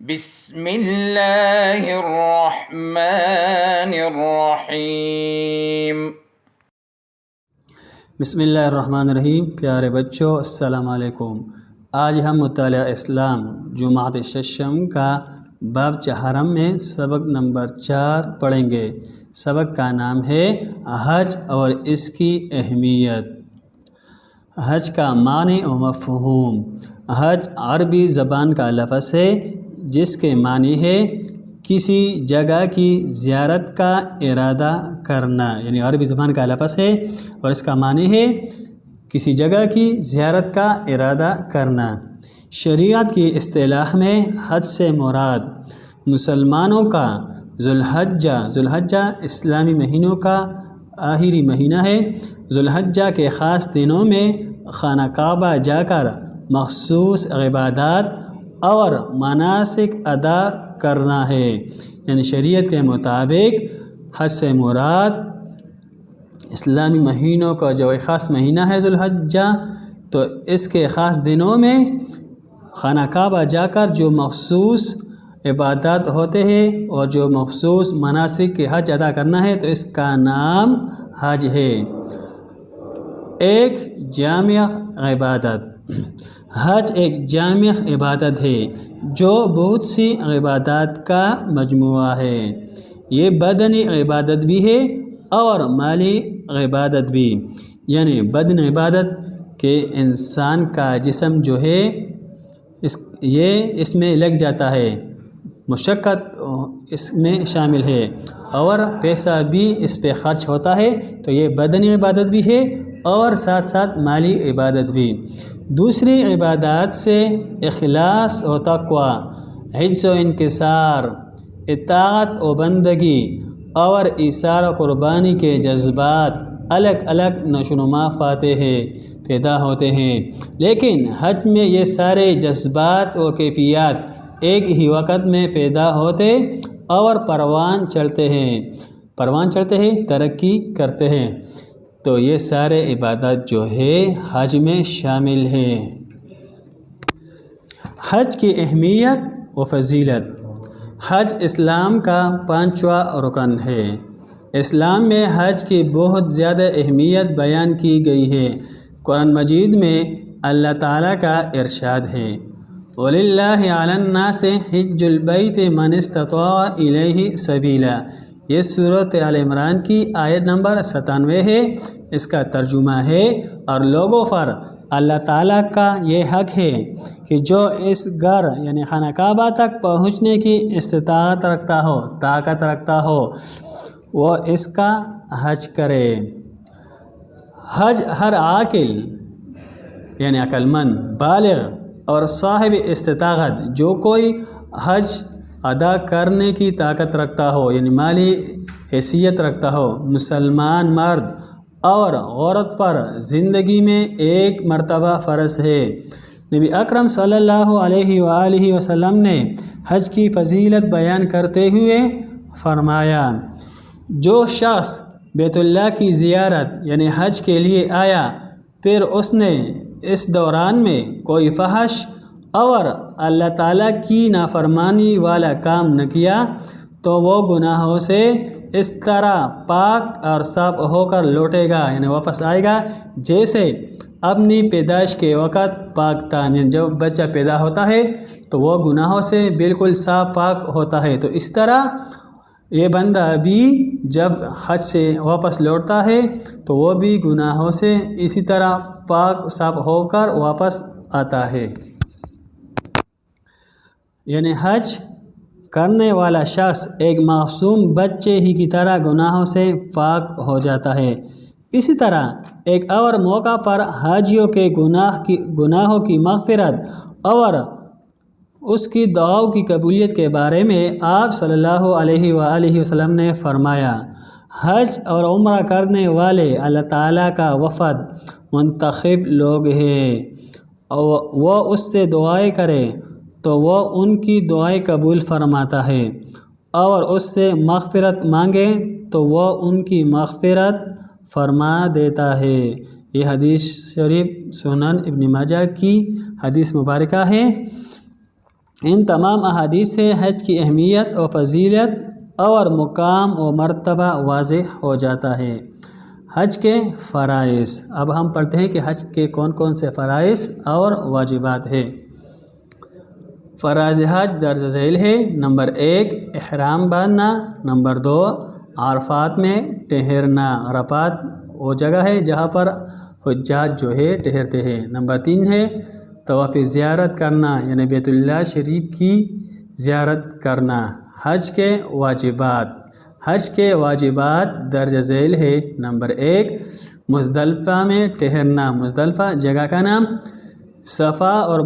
بسم اللہ الرحمن الرحیم۔ بسم اللہ الرحمن الرحیم۔ پیارے بچوں السلام علیکم۔ آج ہم مطالعہ اسلام جماعت ششم کا باب چہارم میں سبق نمبر 4 پڑھیں گے۔ سبق کا نام ہے حج اور اس کی اہمیت۔ حج کا معنی و مفہوم۔ حج عربی زبان کا لفظ ہے جس کے معنی ہے کسی جگہ کی زیارت کا ارادہ کرنا، یعنی عربی زبان کا لفظ ہے اور اس کا معنی ہے کسی جگہ کی زیارت کا ارادہ کرنا۔ شریعت کی اصطلاح میں حج سے مراد مسلمانوں کا ذوالحجہ اسلامی مہینوں کا آخری مہینہ ہے۔ ذوالحجہ کے خاص دنوں میں خانہ کعبہ جا کر مخصوص عبادات اور مناسک ادا کرنا ہے، یعنی شریعت کے مطابق حج سے مراد اسلامی مہینوں کا جو ایک خاص مہینہ ہے ذوالحجہ، تو اس کے خاص دنوں میں خانہ کعبہ جا کر جو مخصوص عبادات ہوتے ہیں اور جو مخصوص مناسک کے حج ادا کرنا ہے تو اس کا نام حج ہے۔ ایک جامع عبادت۔ حج ایک جامع عبادت ہے جو بہت سی عبادات کا مجموعہ ہے۔ یہ بدنی عبادت بھی ہے اور مالی عبادت بھی، یعنی بدن عبادت کہ انسان کا جسم جو ہے اس میں لگ جاتا ہے، مشقت اس میں شامل ہے اور پیسہ بھی اس پہ خرچ ہوتا ہے، تو یہ بدنی عبادت بھی ہے اور ساتھ ساتھ مالی عبادت بھی۔ دوسری عبادات سے اخلاص و تقوی، حفظ و انکسار، اطاعت و بندگی اور ایثار و قربانی کے جذبات الگ الگ نشوونما پاتے ہیں، پیدا ہوتے ہیں، لیکن حج میں یہ سارے جذبات و کیفیات ایک ہی وقت میں پیدا ہوتے اور پروان چڑھتے ہیں، ترقی کرتے ہیں، تو یہ سارے عبادات جو ہے حج میں شامل ہیں۔ حج کی اہمیت و فضیلت۔ حج اسلام کا 5واں رکن ہے۔ اسلام میں حج کی بہت زیادہ اہمیت بیان کی گئی ہے۔ قرآن مجید میں اللہ تعالیٰ کا ارشاد ہے، وَلِلَّهِ عَلَى النَّاسِ حِجُّ الْبَيْتِ مَنِ اسْتَطَاعَ إِلَيْهِ سَبِيلًا۔ یہ سورۃ آل عمران کی آیت نمبر 97 ہے۔ اس کا ترجمہ ہے، اور لوگوں پر اللہ تعالیٰ کا یہ حق ہے کہ جو اس گھر یعنی خانہ کعبہ تک پہنچنے کی استطاعت رکھتا ہو، طاقت رکھتا ہو، وہ اس کا حج کرے۔ حج ہر عاقل یعنی عقل مند، بالغ اور صاحب استطاعت جو کوئی حج ادا کرنے کی طاقت رکھتا ہو، یعنی مالی حیثیت رکھتا ہو، مسلمان مرد اور عورت پر زندگی میں ایک مرتبہ فرض ہے۔ نبی اکرم صلی اللہ علیہ وآلہ وسلم نے حج کی فضیلت بیان کرتے ہوئے فرمایا، جو شخص بیت اللہ کی زیارت یعنی حج کے لیے آیا، پھر اس نے اس دوران میں کوئی فحش اور اللہ تعالیٰ کی نافرمانی والا کام نہ کیا تو وہ گناہوں سے اس طرح پاک اور صاف ہو کر لوٹے گا، یعنی واپس آئے گا جیسے اپنی پیدائش کے وقت پاک تھا۔ جب بچہ پیدا ہوتا ہے تو وہ گناہوں سے بالکل صاف پاک ہوتا ہے، تو اس طرح یہ بندہ بھی جب حج سے واپس لوٹتا ہے تو وہ بھی گناہوں سے اسی طرح پاک صاف ہو کر واپس آتا ہے۔ یعنی حج کرنے والا شخص ایک معصوم بچے ہی کی طرح گناہوں سے پاک ہو جاتا ہے۔ اسی طرح ایک اور موقع پر حاجیوں کے گناہوں کی مغفرت اور اس کی دعاؤں کی قبولیت کے بارے میں آپ صلی اللہ علیہ وآلہ وسلم نے فرمایا، حج اور عمرہ کرنے والے اللہ تعالیٰ کا وفد منتخب لوگ ہیں، وہ اس سے دعائیں کریں تو وہ ان کی دعائیں قبول فرماتا ہے، اور اس سے مغفرت مانگیں تو وہ ان کی مغفرت فرما دیتا ہے۔ یہ حدیث شریف سنن ابن ماجہ کی حدیث مبارکہ ہے۔ ان تمام احادیث سے حج کی اہمیت و فضیلت اور مقام و مرتبہ واضح ہو جاتا ہے۔ حج کے فرائض، اب ہم پڑھتے ہیں کہ حج کے کون کون سے فرائض اور واجبات ہیں۔ فرائض حج درج ذیل ہے۔ نمبر 1 احرام باندھنا، نمبر 2 عرفات میں ٹھہرنا، عرفات وہ جگہ ہے جہاں پر حجاج جو ہے ٹھہرتے ہیں۔ نمبر 3 ہے طواف زیارت کرنا، یعنی بیت اللہ شریف کی زیارت کرنا۔ حج کے واجبات، حج کے واجبات درج ذیل ہے۔ نمبر 1 مزدلفہ میں ٹھہرنا، مزدلفہ جگہ کا نام۔ صفا اور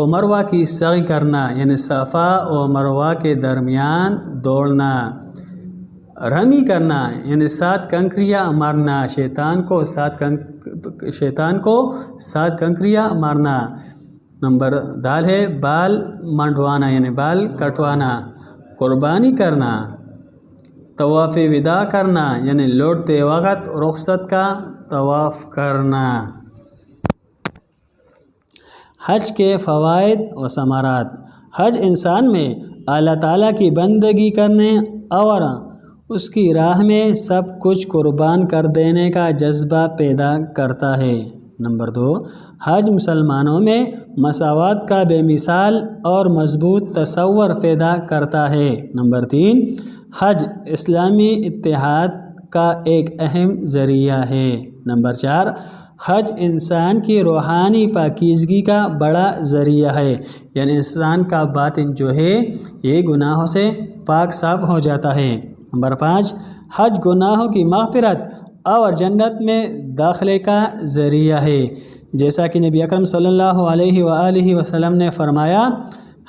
مروہ کی سعی کرنا، یعنی صفا و مروہ کے درمیان دوڑنا۔ رمی کرنا، یعنی 7 کنکریاں مارنا، شیطان کو 7 کنکریاں مارنا۔ نمبر دال ہے بال منڈوانا، یعنی بال کٹوانا۔ قربانی کرنا، طواف وداع کرنا، یعنی لوٹتے وقت رخصت کا طواف کرنا۔ حج کے فوائد و ثمرات، حج انسان میں اللہ تعالیٰ کی بندگی کرنے اور اس کی راہ میں سب کچھ قربان کر دینے کا جذبہ پیدا کرتا ہے۔ نمبر 2 حج مسلمانوں میں مساوات کا بے مثال اور مضبوط تصور پیدا کرتا ہے۔ نمبر 3 حج اسلامی اتحاد کا ایک اہم ذریعہ ہے۔ نمبر 4 حج انسان کی روحانی پاکیزگی کا بڑا ذریعہ ہے، یعنی انسان کا باطن جو ہے یہ گناہوں سے پاک صاف ہو جاتا ہے۔ نمبر 5 حج گناہوں کی مغفرت اور جنت میں داخلے کا ذریعہ ہے، جیسا کہ نبی اکرم صلی اللہ علیہ وآلہ وسلم نے فرمایا،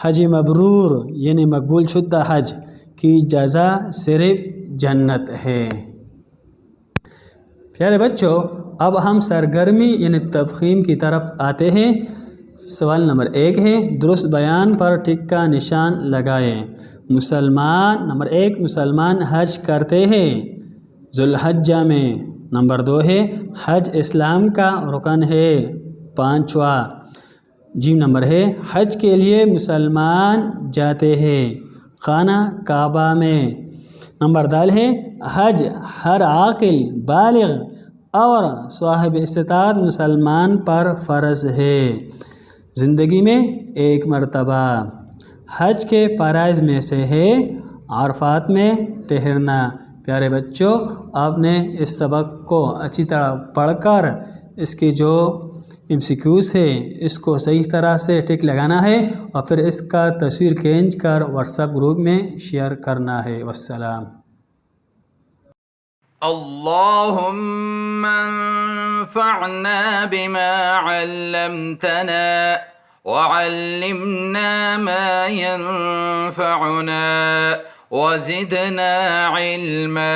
حج مبرور یعنی مقبول شدہ حج کی جزا صرف جنت ہے۔ پیارے بچوں، اب ہم سرگرمی یعنی تفخیم کی طرف آتے ہیں۔ سوال نمبر 1 ہے درست بیان پر ٹک کا نشان لگائیں۔ نمبر 1 مسلمان حج کرتے ہیں ذوالحجہ میں۔ نمبر 2 ہے حج اسلام کا رکن ہے 5واں۔ نمبر ہے حج کے لیے مسلمان جاتے ہیں خانہ کعبہ میں۔ نمبر دال ہے حج ہر عاقل بالغ اور صاحب استطاعت مسلمان پر فرض ہے، زندگی میں ایک مرتبہ۔ حج کے فرائض میں سے ہے عرفات میں ٹھہرنا۔ پیارے بچوں، آپ نے اس سبق کو اچھی طرح پڑھ کر اس کی جو MCQs ہے اس کو صحیح طرح سے ٹک لگانا ہے اور پھر اس کا تصویر کھینچ کر واٹس ایپ گروپ میں شیئر کرنا ہے۔ والسلام۔ اللهم انفعنا بما علمتنا وعلمنا ما ينفعنا وزدنا علما۔